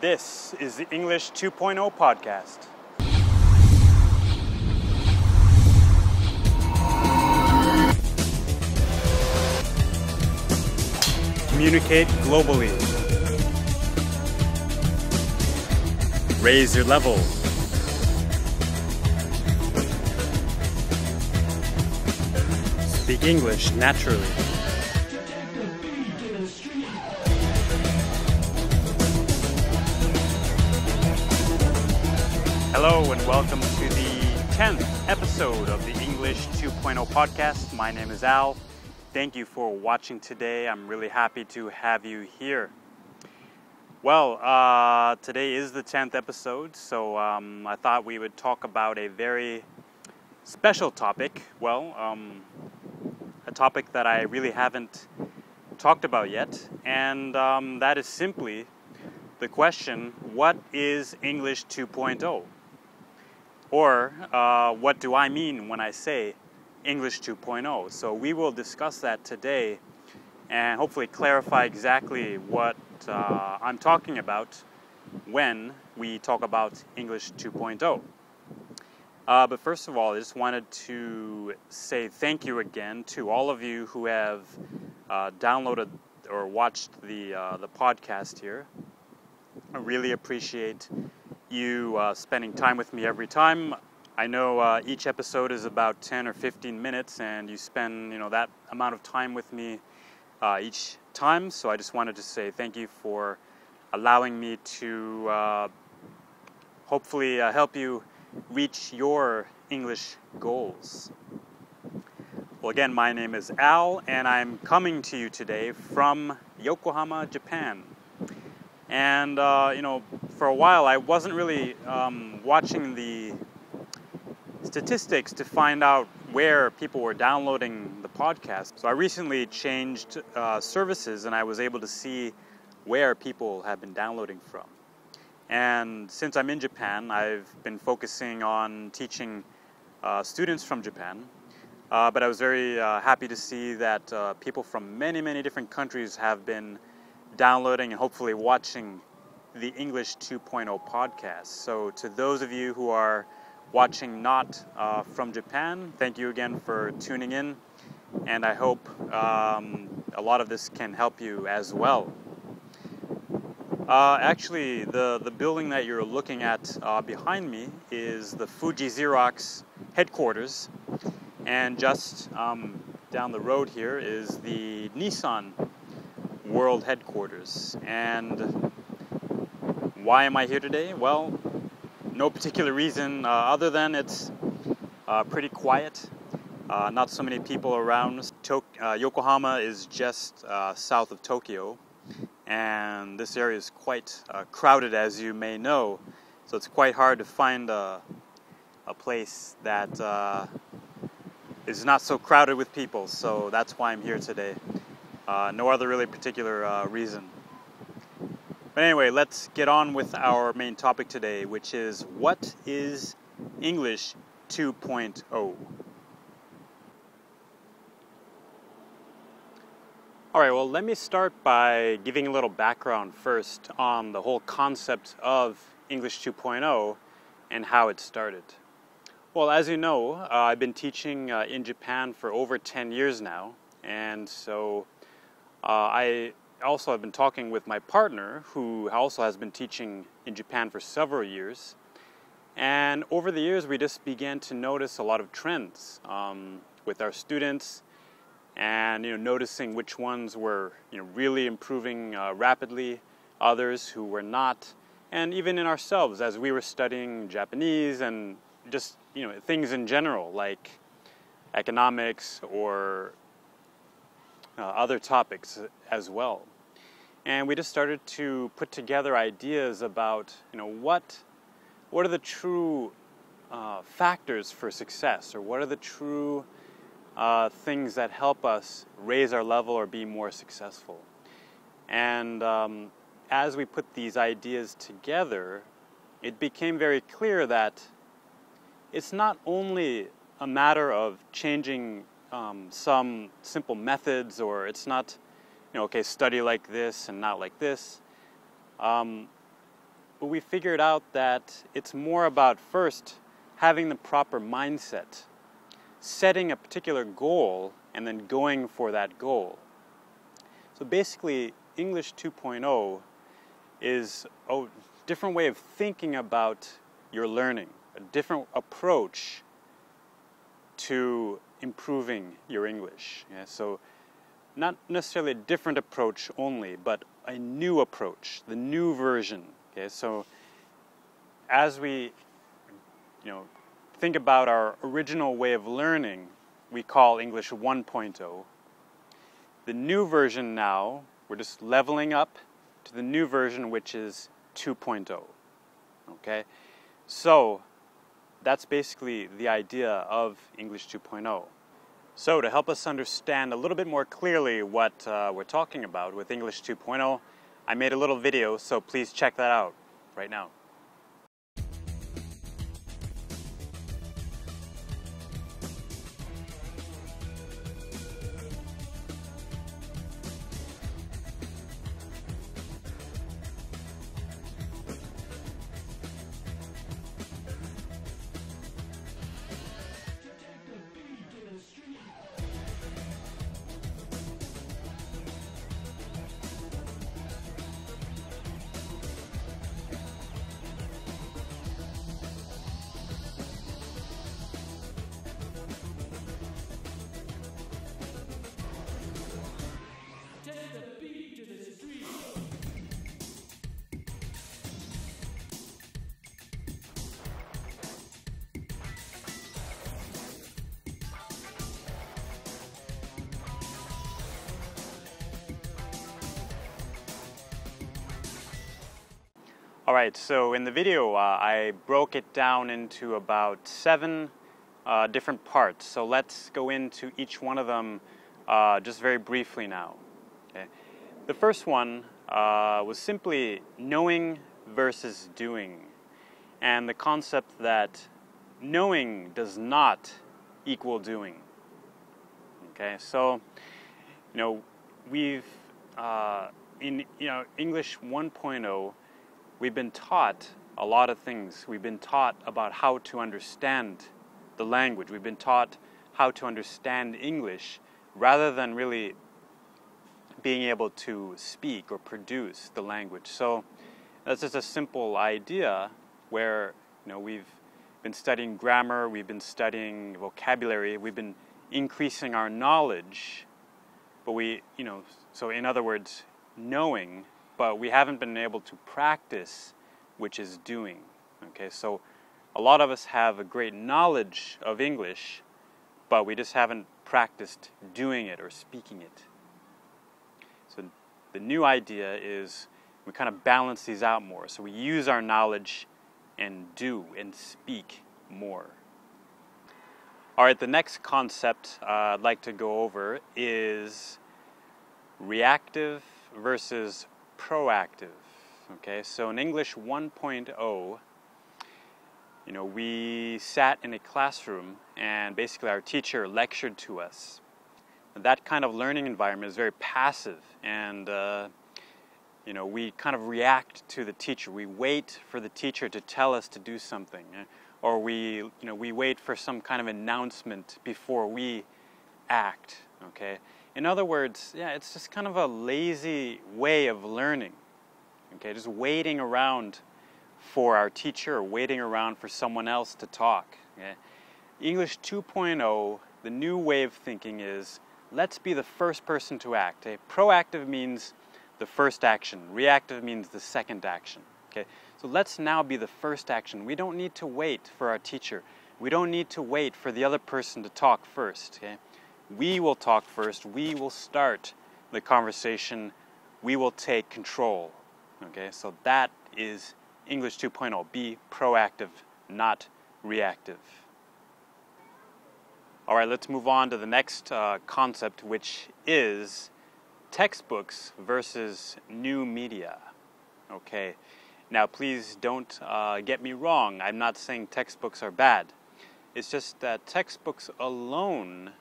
This is the English 2.0 podcast. Communicate globally. Raise your level. Speak English naturally. Hello and welcome to the 10th episode of the English 2.0 podcast. My name is Al. Thank you for watching today. I'm really happy to have you here. Well, today is the 10th episode, so I thought we would talk about a very special topic. Well, a topic that I really haven't talked about yet, and that is simply the question, what is English 2.0? Or what do I mean when I say English 2.0? So we will discuss that today and hopefully clarify exactly what I'm talking about when we talk about English 2.0. But first of all, I just wanted to say thank you again to all of you who have downloaded or watched the podcast here. I really appreciate you spending time with me every time. I know each episode is about 10 or 15 minutes, and you spend that amount of time with me each time. So I just wanted to say thank you for allowing me to hopefully help you reach your English goals. Well, again, my name is Al, and I'm coming to you today from Yokohama, Japan. And for a while I wasn't really watching the statistics to find out where people were downloading the podcast. So I recently changed services, and I was able to see where people have been downloading from. And since I'm in Japan, I've been focusing on teaching students from Japan. But I was very happy to see that people from many, many different countries have been downloading and hopefully watching the English 2.0 podcast. So to those of you who are watching not from Japan, thank you again for tuning in, and I hope a lot of this can help you as well. Actually, the building that you're looking at behind me is the Fuji Xerox headquarters, and just down the road here is the Nissan World Headquarters. And why am I here today? Well, no particular reason other than it's pretty quiet. Not so many people around. Yokohama is just south of Tokyo, and this area is quite crowded, as you may know. So it's quite hard to find a place that is not so crowded with people. So that's why I'm here today. No other really particular reason. But anyway, let's get on with our main topic today, which is what is English 2.0? All right, well, let me start by giving a little background first on the whole concept of English 2.0 and how it started. Well, as you know, I've been teaching in Japan for over 10 years now, and so I also have been talking with my partner, who also has been teaching in Japan for several years. And over the years, we just began to notice a lot of trends with our students, and noticing which ones were really improving rapidly, others who were not, and even in ourselves as we were studying Japanese and just things in general like economics or other topics as well. And we just started to put together ideas about what are the true factors for success, or what are the true things that help us raise our level or be more successful. And as we put these ideas together, it became very clear that it's not only a matter of changing some simple methods, or it's not, okay, study like this and not like this. but we figured out that it's more about first having the proper mindset, setting a particular goal, and then going for that goal. So basically, English 2.0 is a different way of thinking about your learning, a different approach to improving your English. Yeah, so not necessarily a different approach only, but a new approach, the new version. Okay, so as we think about our original way of learning, we call English 1.0. The new version now, we're just leveling up to the new version, which is 2.0. Okay, so that's basically the idea of English 2.0. So to help us understand a little bit more clearly what we're talking about with English 2.0, I made a little video, so please check that out right now. Alright, so in the video I broke it down into about 7 different parts. So let's go into each one of them just very briefly now. Okay. The first one was simply knowing versus doing, and the concept that knowing does not equal doing. Okay, so we've in English 1.0, we've been taught a lot of things. We've been taught about how to understand the language. We've been taught how to understand English rather than really being able to speak or produce the language. So that's just a simple idea where we've been studying grammar, we've been studying vocabulary, we've been increasing our knowledge, but so in other words, knowing, but we haven't been able to practice, which is doing. Okay, so a lot of us have a great knowledge of English, but we just haven't practiced doing it or speaking it. So the new idea is we kind of balance these out more. So we use our knowledge and do and speak more. All right, the next concept I'd like to go over is reactive versus proactive. Okay, so in English 1.0, we sat in a classroom and basically our teacher lectured to us. That kind of learning environment is very passive, and we kind of react to the teacher. We wait for the teacher to tell us to do something, or we wait for some kind of announcement before we act. Okay. In other words, it's just kind of a lazy way of learning. Okay, just waiting around for our teacher or waiting around for someone else to talk. Okay? English 2.0, the new way of thinking is, let's be the first person to act. Okay? Proactive means the first action. Reactive means the second action. Okay? So let's now be the first action. We don't need to wait for our teacher. We don't need to wait for the other person to talk first. Okay? We will talk first. We will start the conversation. We will take control. Okay? So that is English 2.0. Be proactive, not reactive. All right, let's move on to the next concept, which is textbooks versus new media. Okay, now please don't get me wrong. I'm not saying textbooks are bad. It's just that textbooks alone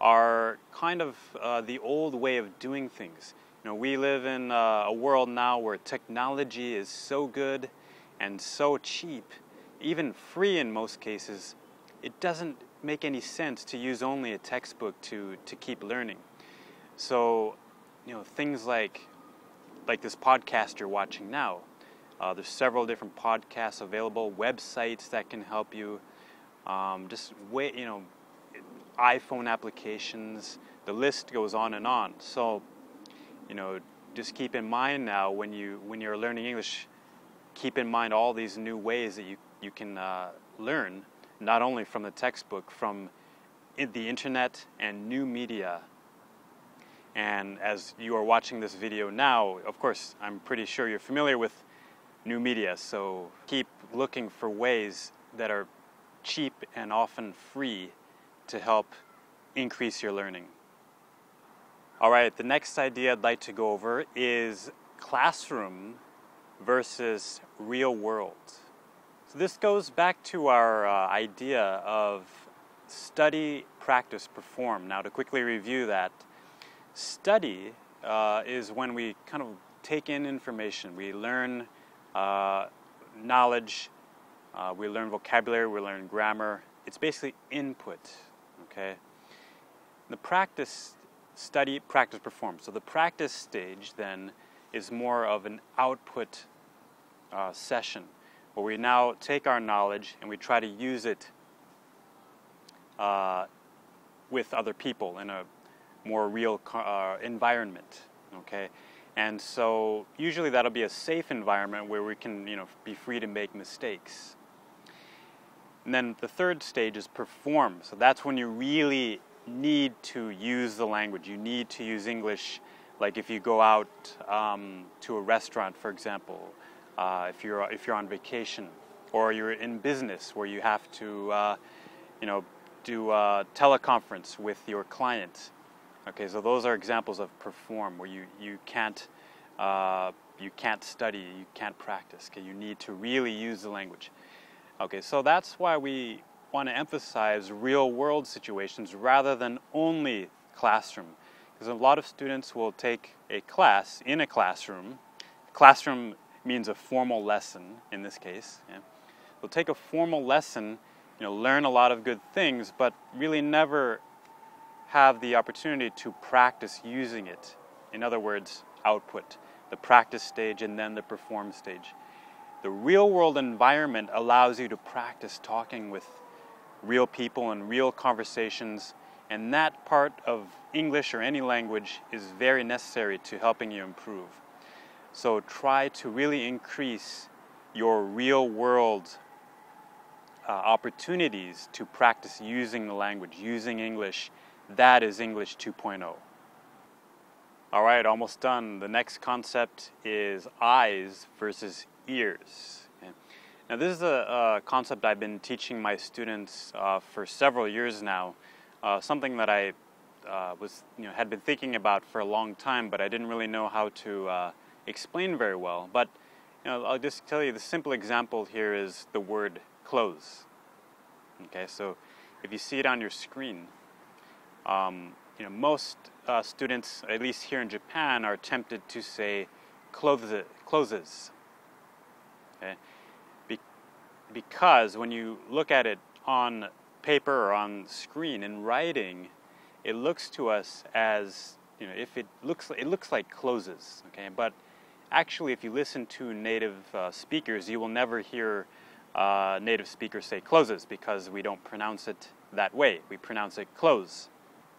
are kind of the old way of doing things. We live in a world now where technology is so good and so cheap, even free in most cases, it doesn't make any sense to use only a textbook to keep learning. So, things like this podcast you're watching now. There's several different podcasts available, websites that can help you, iPhone applications, the list goes on and on. So, just keep in mind now when you're learning English, keep in mind all these new ways that you can learn, not only from the textbook, from the internet and new media. And as you are watching this video now, of course, I'm pretty sure you're familiar with new media, so keep looking for ways that are cheap and often free to help increase your learning. All right, the next idea I'd like to go over is classroom versus real world. So this goes back to our idea of study, practice, perform. Now, to quickly review that, study is when we kind of take in information. We learn knowledge, we learn vocabulary, we learn grammar. It's basically input, okay? The practice, study, practice, perform. So the practice stage then is more of an output session, where we now take our knowledge and we try to use it with other people in a more real environment, okay? And so usually that'll be a safe environment where we can, be free to make mistakes. And then the third stage is perform. So that's when you really need to use the language. You need to use English, like if you go out to a restaurant, for example, if you're on vacation, or you're in business where you have to, do a teleconference with your client. Okay, so those are examples of perform, where you can't study, you can't practice. Okay, you need to really use the language. Okay, so that's why we want to emphasize real-world situations rather than only classroom, because a lot of students will take a class in a classroom. Classroom means a formal lesson in this case. Yeah. They'll take a formal lesson, learn a lot of good things, but really never have the opportunity to practice using it. In other words, output, the practice stage and then the perform stage. The real world environment allows you to practice talking with real people and real conversations, and that part of English or any language is very necessary to helping you improve. So try to really increase your real world opportunities to practice using the language, using English. That is English 2.0. All right, almost done. The next concept is eyes versus ears. Okay. Now, this is a concept I've been teaching my students for several years now. Something that I had been thinking about for a long time, but I didn't really know how to explain very well. But I'll just tell you the simple example here is the word clothes. Okay, so if you see it on your screen, most students, at least here in Japan, are tempted to say closes. Okay? Because when you look at it on paper or on screen in writing, it looks to us as if it looks like closes. Okay, but actually, if you listen to native speakers, you will never hear native speakers say closes, because we don't pronounce it that way. We pronounce it close.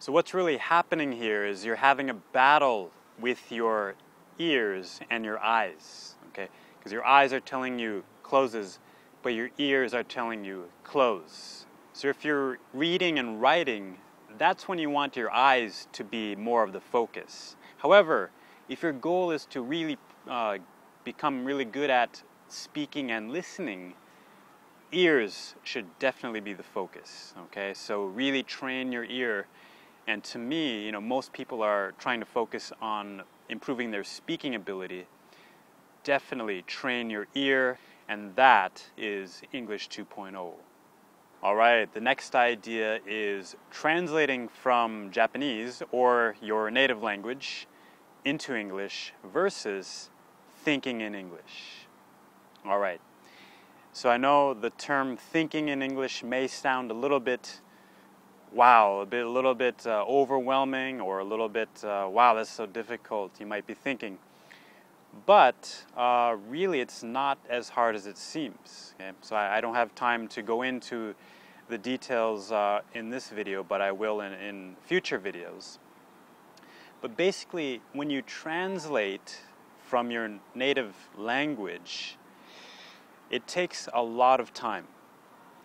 So what's really happening here is you're having a battle with your ears and your eyes, okay? Because your eyes are telling you closes, but your ears are telling you close. So if you're reading and writing, that's when you want your eyes to be more of the focus. However, if your goal is to really become really good at speaking and listening, ears should definitely be the focus, okay? So really train your ear. And to me, most people are trying to focus on improving their speaking ability. Definitely train your ear, and that is English 2.0. All right, the next idea is translating from Japanese or your native language into English versus thinking in English. All right, So I know the term thinking in English may sound a little bit, wow, a little bit overwhelming, or a little bit, wow, that's so difficult, you might be thinking. But really it's not as hard as it seems. Okay? So I don't have time to go into the details in this video, but I will in future videos. But basically, when you translate from your native language, it takes a lot of time,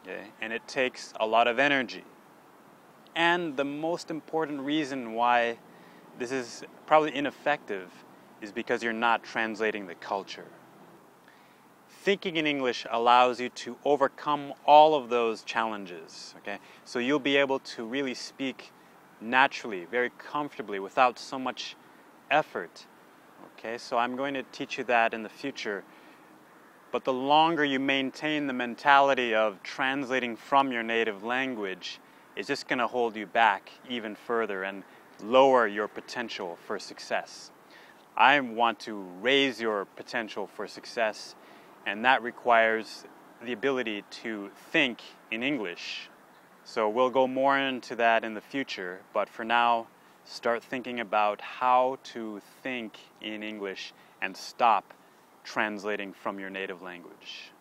okay? And it takes a lot of energy. And the most important reason why this is probably ineffective is because you're not translating the culture. Thinking in English allows you to overcome all of those challenges, okay? So you'll be able to really speak naturally, very comfortably, without so much effort, okay? So I'm going to teach you that in the future. But the longer you maintain the mentality of translating from your native language, it's just going to hold you back even further and lower your potential for success. I want to raise your potential for success, and that requires the ability to think in English. So we'll go more into that in the future, but for now, start thinking about how to think in English and stop translating from your native language.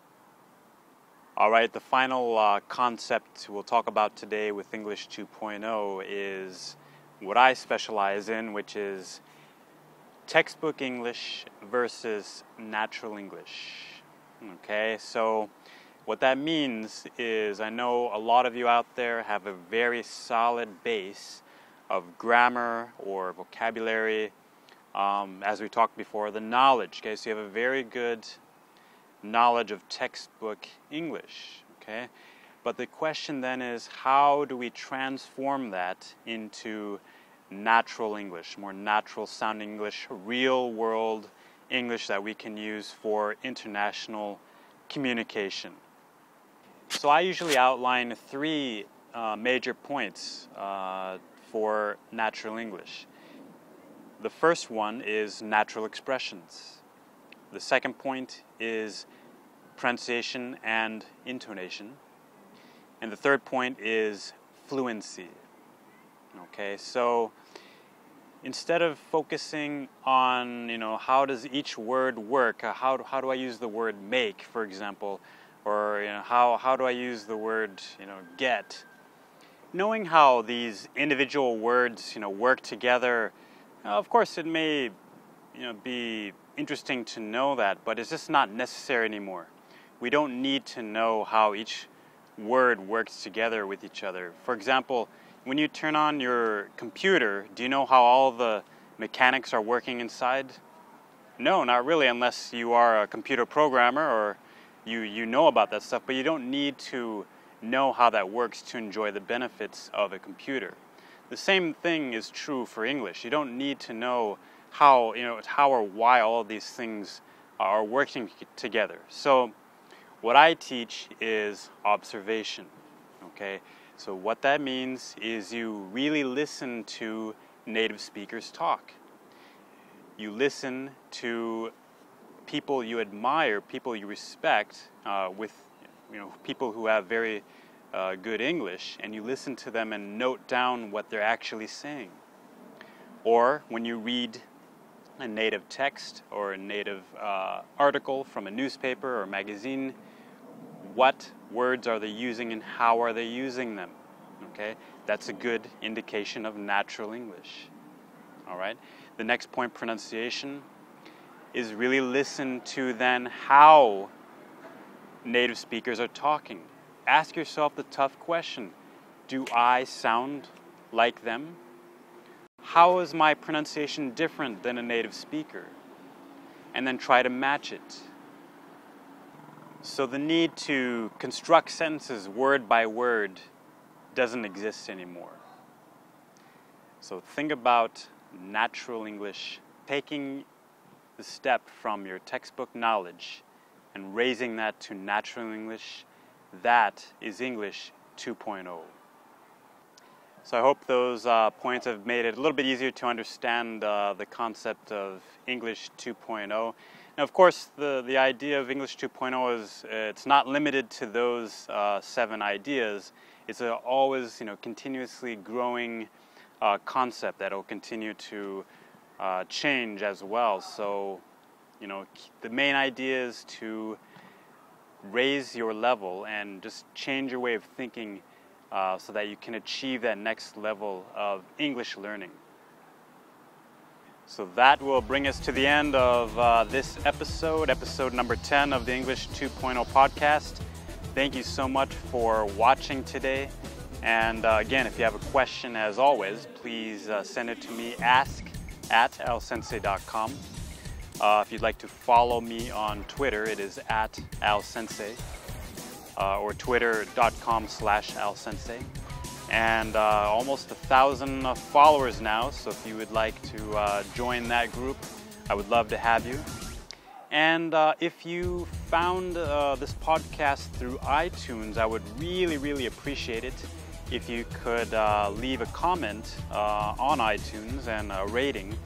All right, the final concept we'll talk about today with English 2.0 is what I specialize in, which is textbook English versus natural English. Okay, so what that means is I know a lot of you out there have a very solid base of grammar or vocabulary, as we talked before, the knowledge, okay? So you have a very good knowledge of textbook English, okay? But the question then is, how do we transform that into natural English, more natural sounding English, real world English that we can use for international communication? So I usually outline three major points for natural English. The first one is natural expressions. The second point is pronunciation and intonation. And the third point is fluency. Okay, so instead of focusing on, how does each word work, how do I use the word make, for example, or how do I use the word, get, knowing how these individual words, work together. Of course, it may, be interesting to know that, but it's just not necessary anymore. We don't need to know how each word works together with each other. For example, when you turn on your computer, do you know how all the mechanics are working inside? No, not really, unless you are a computer programmer or you know about that stuff, but you don't need to know how that works to enjoy the benefits of a computer. The same thing is true for English. You don't need to know how or why all of these things are working together. So what I teach is observation, okay? So what that means is you really listen to native speakers talk. You listen to people you admire, people you respect, with people who have very good English, and you listen to them and note down what they're actually saying. Or when you read a native text or a native article from a newspaper or magazine, what words are they using and how are they using them? Okay, that's a good indication of natural English. All right, the next point, pronunciation, is really listen to then how native speakers are talking. Ask yourself the tough question: do I sound like them? How is my pronunciation different than a native speaker? And then try to match it. So the need to construct sentences word by word doesn't exist anymore. So think about natural English, taking the step from your textbook knowledge and raising that to natural English. That is English 2.0. So I hope those points have made it a little bit easier to understand the concept of English 2.0. Now, of course, the idea of English 2.0 is it's not limited to those 7 ideas. It's always, continuously growing concept that will continue to change as well. So, the main idea is to raise your level and just change your way of thinking so that you can achieve that next level of English learning. So that will bring us to the end of this episode number 10 of the English 2.0 podcast. Thank you so much for watching today. And again, if you have a question, as always, please send it to me, ask@alsensei.com. If you'd like to follow me on Twitter, it is @alsensei or twitter.com/alsensei. And almost 1,000 followers now, so if you would like to join that group, I would love to have you. And if you found this podcast through iTunes, I would really appreciate it if you could leave a comment on iTunes and a rating.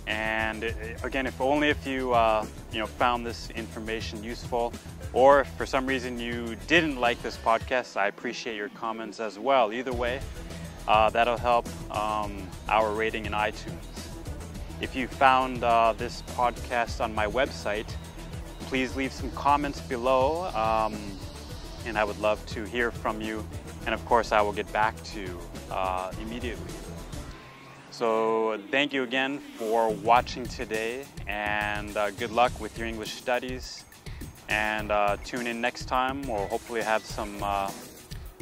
And again, if you found this information useful, or if for some reason you didn't like this podcast, I appreciate your comments as well. Either way, that'll help our rating in iTunes. If you found this podcast on my website, please leave some comments below, and I would love to hear from you. And of course, I will get back to you immediately. So thank you again for watching today, and good luck with your English studies. And tune in next time. We'll hopefully have some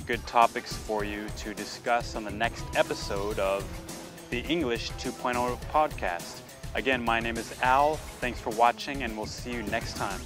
good topics for you to discuss on the next episode of the English 2.0 podcast. Again, my name is Al. Thanks for watching, and we'll see you next time.